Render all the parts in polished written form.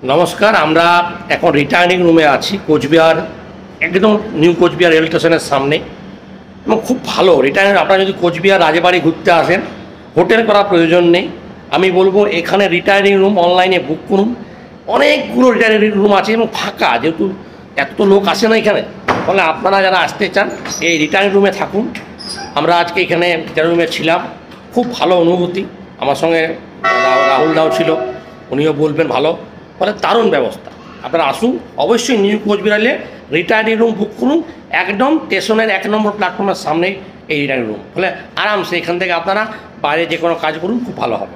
নমস্কার, আমরা এখন রিটার্নিং রুমে আছি কোচবিহার, একদম নিউ কোচবিহার রেল স্টেশনের সামনে। এবং খুব ভালো রিটার্নিং। আপনারা যদি কোচবিহার রাজবাড়ি ঘুরতে আসেন, হোটেল করার প্রয়োজন নেই। আমি বলবো এখানে রিটার্নিং রুম অনলাইনে বুক করুন। অনেকগুলো রিটার্নিং রুম আছে এবং ফাঁকা, যেহেতু এত লোক আসে না এখানে, ফলে আপনারা যারা আসতে চান এই রিটার্নিং রুমে থাকুন। আমরা আজকে এখানে রিটার্নিং রুমে ছিলাম, খুব ভালো অনুভূতি। আমার সঙ্গে রাহুল দাও ছিল, উনিও বলবেন ভালো, ফলে দারুণ ব্যবস্থা। আপনারা আসুন, অবশ্যই নিউ কোচবিহারে রিটায়ার্নিং রুম বুক করুন। একদম স্টেশনের 1 নম্বর প্ল্যাটফর্মের সামনেই এই রিটায়ার্নিং রুম, ফলে আরামসে এখান থেকে আপনারা বাইরে যে কোনো কাজ করুন, খুব ভালো হবে।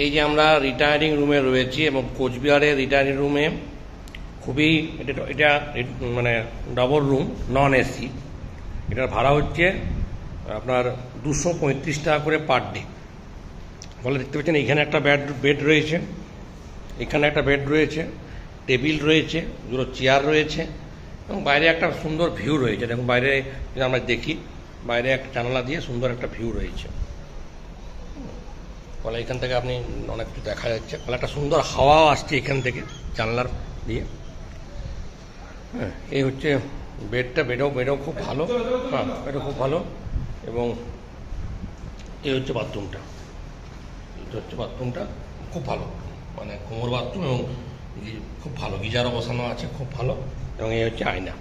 এই যে আমরা রিটায়ারিং রুমে রয়েছি এবং কোচবিহারের রিটায়ারিং রুমে খুবই এটা মানে ডবল রুম, নন এসি। এটার ভাড়া হচ্ছে আপনার 235 টাকা করে পার ডে। বলে দেখতে পাচ্ছেন এইখানে একটা বেড রয়েছে, এখানে একটা বেড রয়েছে, টেবিল রয়েছে, দুটো চেয়ার রয়েছে এবং বাইরে একটা সুন্দর ভিউ রয়েছে। দেখুন বাইরে যদি আমরা দেখি, বাইরে একটা জানালা দিয়ে সুন্দর একটা ভিউ রয়েছে। ফলে এখান থেকে আপনি অনেক কিছু দেখা যাচ্ছে, ফলে একটা সুন্দর হাওয়াও আসছে এখান থেকে জানলার দিয়ে। হ্যাঁ, এই হচ্ছে বেডও খুব ভালো। হ্যাঁ, বেডও খুব ভালো। এবং এই হচ্ছে বাথরুমটা, খুব ভালো, মানে কোমর বাথরুম এবং খুব ভালো গিজারও বসানো আছে, খুব ভালো। এবং এই হচ্ছে আয়না।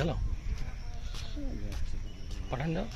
গেল পাঠান যাও।